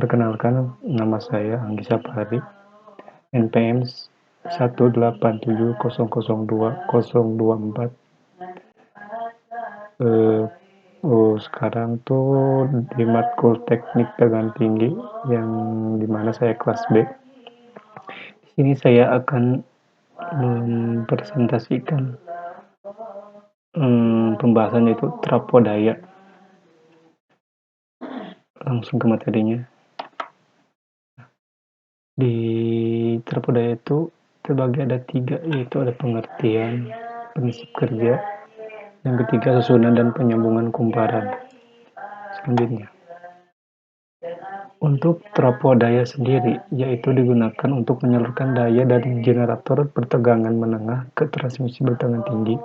Perkenalkan, nama saya Anggi Sapari, NPM 187002024. Sekarang tuh di matkul teknik tegangan tinggi yang dimana saya kelas B. Di sini saya akan mempresentasikan pembahasannya itu trapodaya. Langsung ke materinya. Di trapodaya itu terbagi ada 3, yaitu ada pengertian, prinsip kerja, yang ketiga susunan dan penyambungan kumparan. Selanjutnya, untuk trapodaya sendiri, yaitu digunakan untuk menyalurkan daya dari generator bertegangan menengah ke transmisi bertegangan tinggi,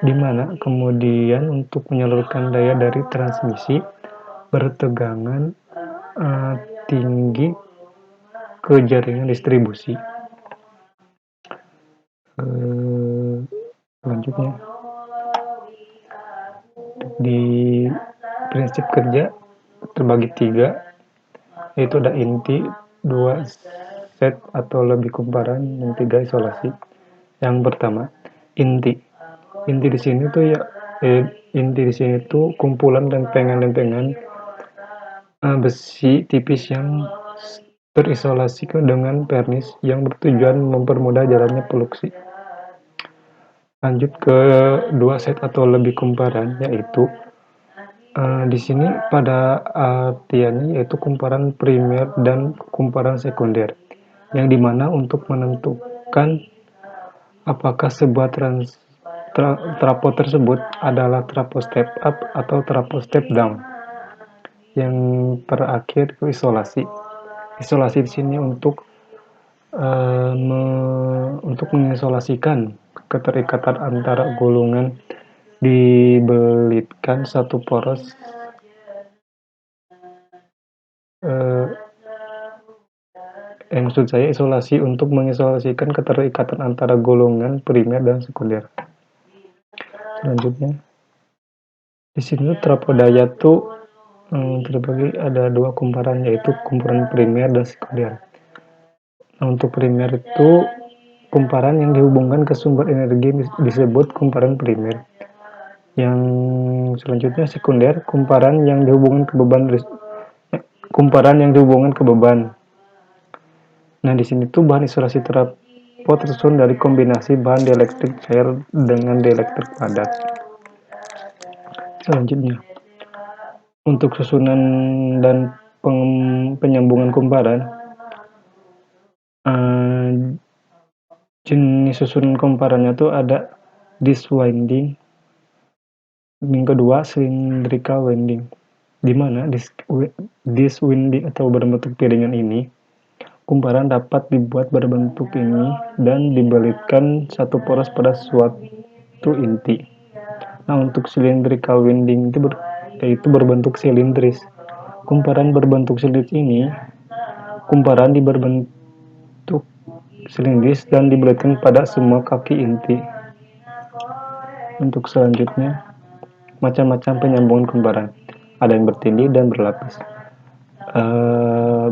di mana kemudian untuk menyalurkan daya dari transmisi bertegangan tinggi ke jaringan distribusi. Selanjutnya, di prinsip kerja terbagi 3, yaitu ada inti, 2 set atau lebih kumparan, yang 3 isolasi. Yang pertama, inti. Inti di sini tuh kumpulan lempengan-lempengan besi tipis yang terisolasi dengan vernis yang bertujuan mempermudah jalannya produksi. Lanjut ke 2 set atau lebih kumparan, yaitu di sini pada artiannya yaitu kumparan primer dan kumparan sekunder, yang dimana untuk menentukan apakah sebuah trapo tersebut adalah trapo step up atau trapo step down. Yang terakhir itu isolasi. Isolasi di sini untuk mengisolasikan keterikatan antara gulungan dibelitkan satu poros maksud saya isolasi untuk mengisolasikan keterikatan antara golongan primer dan sekunder. Selanjutnya, di sini trapodaya tuh terbagi ada 2 kumparan, yaitu kumparan primer dan sekunder. Nah, untuk primer itu kumparan yang dihubungkan ke sumber energi disebut kumparan primer. Yang selanjutnya sekunder, kumparan yang dihubungkan ke beban. Nah, di sini tuh bahan isolasi trapo tersusun dari kombinasi bahan dielektrik cair dengan dielektrik padat. Selanjutnya, untuk susunan dan penyambungan kumparan, jenis susunan kumparannya tuh ada disk winding, yang kedua cylindrical winding, di mana disk winding atau berbentuk piringan ini kumparan dapat dibuat berbentuk ini dan dibelitkan satu poros pada suatu inti. Nah, untuk cylindrical winding itu berbentuk silindris. Kumparan berbentuk silindris ini kumparan berbentuk silindris dan dibelitkan pada semua kaki inti. Untuk selanjutnya, macam-macam penyambungan kumparan. Ada yang bertindih dan berlapis.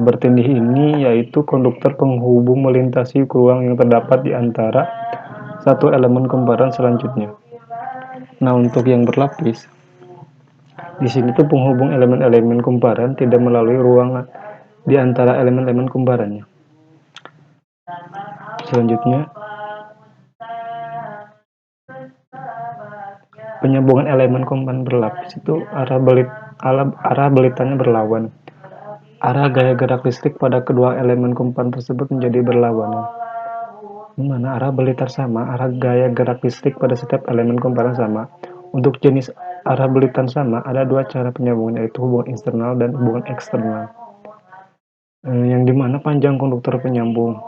Bertindih ini yaitu konduktor penghubung melintasi ruang yang terdapat di antara satu elemen kumparan selanjutnya. Nah, untuk yang berlapis, di sini tuh penghubung elemen-elemen kumparan tidak melalui ruangan di antara elemen-elemen kumparannya. Selanjutnya, penyambungan elemen kumparan berlapis itu arah belitannya berlawan. Arah gaya gerak listrik pada kedua elemen kumparan tersebut menjadi berlawanan. Di mana arah belitar sama, arah gaya gerak listrik pada setiap elemen kumparan sama. Untuk jenis arah belitan sama, ada 2 cara penyambungan, yaitu hubungan internal dan hubungan eksternal. Yang dimana panjang konduktor penyambung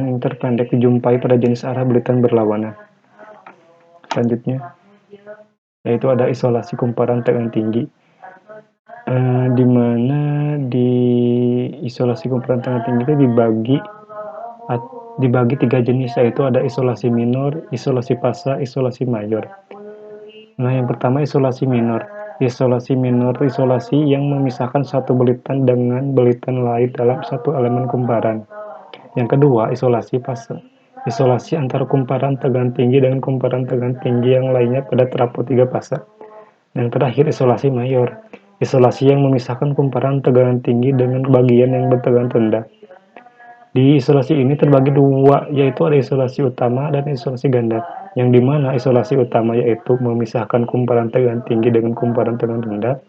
yang terpendek dijumpai pada jenis arah belitan berlawanan. Selanjutnya, yaitu ada isolasi kumparan tegangan tinggi, di mana di isolasi kumparan tegangan tinggi itu dibagi 3 jenis, yaitu ada isolasi minor, isolasi fasa, isolasi mayor. Nah, yang pertama isolasi minor. Isolasi minor, isolasi yang memisahkan satu belitan dengan belitan lain dalam satu elemen kumparan. Yang kedua, isolasi fase. Isolasi antara kumparan tegangan tinggi dengan kumparan tegangan tinggi yang lainnya pada trafo 3 fase. Yang terakhir, isolasi mayor. Isolasi yang memisahkan kumparan tegangan tinggi dengan bagian yang bertegangan rendah. Di isolasi ini terbagi dua, yaitu ada isolasi utama dan isolasi ganda, yang dimana isolasi utama yaitu memisahkan kumparan tegangan tinggi dengan kumparan tegangan rendah,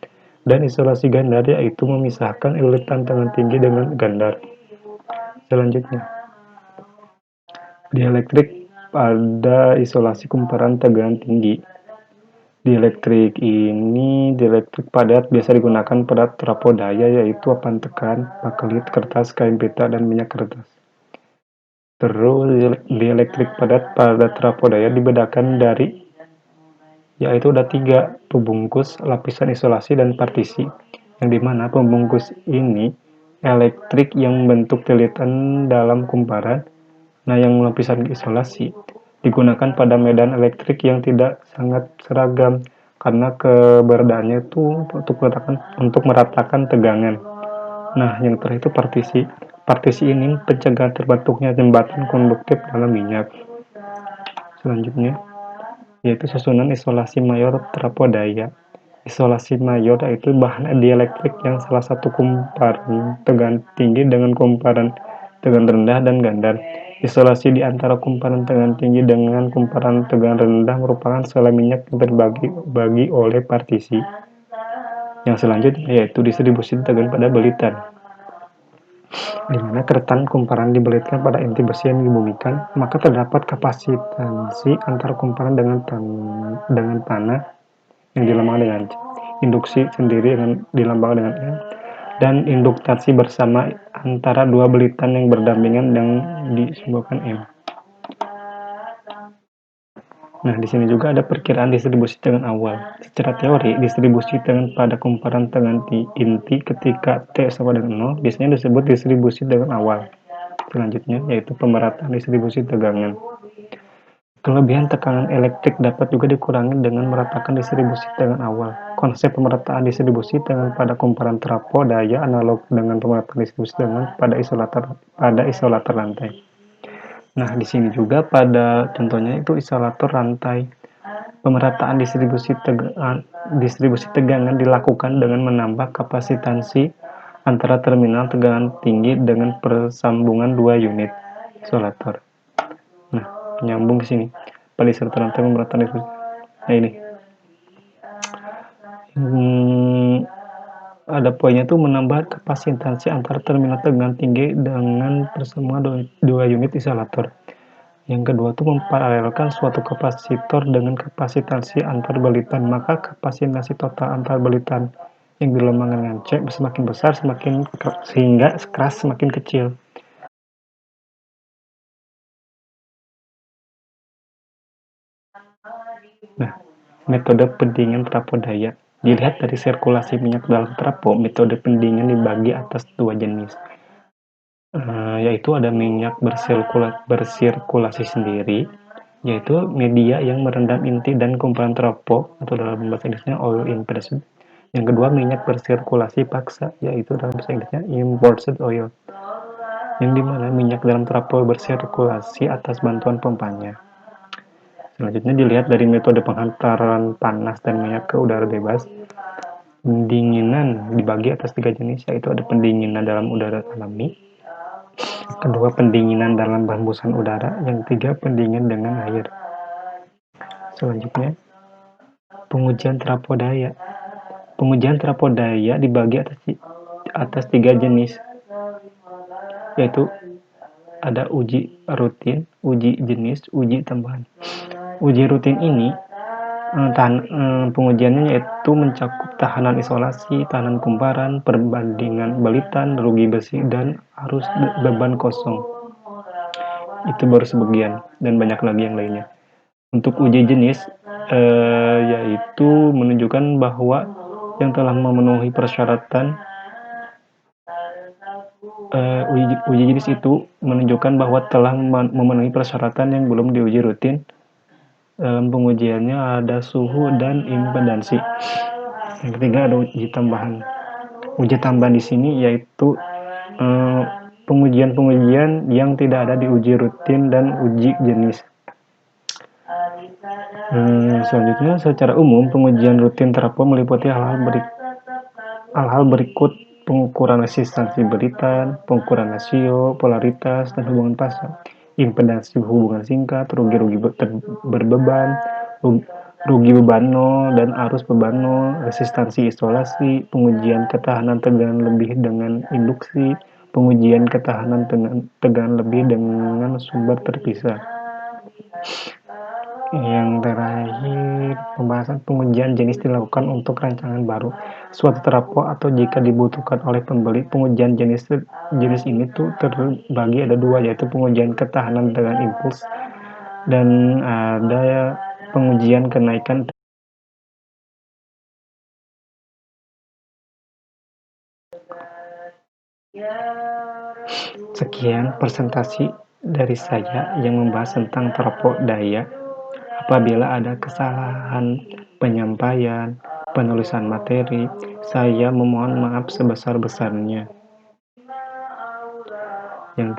dan isolasi gandar yaitu memisahkan uletan tegangan tinggi dengan gandar. Selanjutnya, dielektrik pada isolasi kumparan tegangan tinggi. Dielektrik padat biasa digunakan pada trafo daya, yaitu papan tekan, bakelit, kertas, kain pita, dan minyak kertas. Terus dielektrik padat pada trafo daya dibedakan dari, yaitu ada 3, pembungkus, lapisan isolasi, dan partisi, yang dimana pembungkus ini elektrik yang bentuk tilitan dalam kumparan. Nah, yang lapisan isolasi digunakan pada medan elektrik yang tidak sangat seragam karena keberadaannya itu untuk meratakan tegangan. Nah, yang terakhir itu partisi. Partisi ini pencegah terbentuknya jembatan konduktif dalam minyak. Selanjutnya, yaitu susunan isolasi mayor trafo daya. Isolasi mayor yaitu bahan dielektrik yang salah satu kumparan tegangan tinggi dengan kumparan tegangan rendah dan gandar. Isolasi di antara kumparan tegangan tinggi dengan kumparan tegangan rendah merupakan selai minyak yang terbagi oleh partisi. Yang selanjutnya yaitu distribusi tegangan pada belitan, di mana keretan kumparan dibelitkan pada inti besi yang dibumikan, maka terdapat kapasitansi antara kumparan dengan tanah yang dilambangkan dengan C. Induksi sendiri dilambangkan dengan N, dan induktasi bersama antara dua belitan yang berdampingan yang disimbolkan M. Nah, di sini juga ada perkiraan distribusi tegangan awal. Secara teori, distribusi tegangan pada kumparan tegangan inti ketika T sama dengan 0 biasanya disebut distribusi tegangan awal. Selanjutnya, yaitu pemerataan distribusi tegangan. Kelebihan tekanan elektrik dapat juga dikurangi dengan meratakan distribusi tegangan awal. Konsep pemerataan distribusi tegangan pada kumparan trafo daya analog dengan pemerataan distribusi tegangan pada isolator rantai. Nah, di sini juga pada contohnya itu isolator rantai. Pemerataan distribusi tegangan dilakukan dengan menambah kapasitansi antara terminal tegangan tinggi dengan persambungan dua unit isolator. Nah, nyambung ke sini. Pada isolator rantai pemerataan distribusi. Nah, ini. Ada poinnya tuh menambah kapasitansi antara terminal tegangan tinggi dengan persambungan dua unit isolator. Yang kedua tuh memparalelkan suatu kapasitor dengan kapasitansi antar belitan, maka kapasitansi total antar belitan yang dilambangkan dengan C semakin besar sehingga keras semakin kecil. Nah, metode pendingin trafo daya. Dilihat dari sirkulasi minyak dalam trafo, metode pendingin dibagi atas dua jenis. Yaitu ada minyak bersirkulasi sendiri, yaitu media yang merendam inti dan kumparan trafo, atau dalam bahasa Inggrisnya oil impression. Yang kedua, minyak bersirkulasi paksa, yaitu dalam bahasa Inggrisnya imported oil, yang dimana minyak dalam trafo bersirkulasi atas bantuan pompanya. Selanjutnya dilihat dari metode penghantaran panas dan minyak ke udara bebas. Pendinginan dibagi atas tiga jenis, yaitu ada pendinginan dalam udara alami, kedua pendinginan dalam hembusan udara, yang ketiga pendingin dengan air. Selanjutnya, pengujian trafo daya. Pengujian trafo daya dibagi atas tiga jenis, yaitu ada uji rutin, uji jenis, uji tambahan. Uji rutin ini pengujiannya yaitu mencakup tahanan isolasi, tahanan kumparan, perbandingan belitan, rugi besi, dan arus beban kosong. Itu baru sebagian, dan banyak lagi yang lainnya. Untuk uji jenis, yaitu menunjukkan bahwa yang telah memenuhi persyaratan uji jenis itu menunjukkan bahwa telah memenuhi persyaratan yang belum diuji rutin. Dalam pengujiannya ada suhu dan impedansi. Yang ketiga ada uji tambahan. Uji tambahan di sini yaitu pengujian-pengujian yang tidak ada di uji rutin dan uji jenis. Selanjutnya, secara umum, pengujian rutin terapu meliputi hal-hal berikut: pengukuran resistansi beritan, pengukuran rasio, polaritas, dan hubungan pasang, impedansi hubungan singkat, rugi-rugi berbeban, rugi beban nol dan arus beban nol, resistansi isolasi, pengujian ketahanan tegangan lebih dengan induksi, pengujian ketahanan tegangan lebih dengan sumber terpisah. Yang terakhir, pembahasan pengujian jenis dilakukan untuk rancangan baru suatu trafo atau jika dibutuhkan oleh pembeli. Pengujian jenis ini tuh terbagi ada dua, yaitu pengujian ketahanan dengan impuls dan ada pengujian kenaikan. Sekian presentasi dari saya yang membahas tentang trafo daya. Apabila ada kesalahan penyampaian, penulisan materi, saya memohon maaf sebesar-besarnya. Yang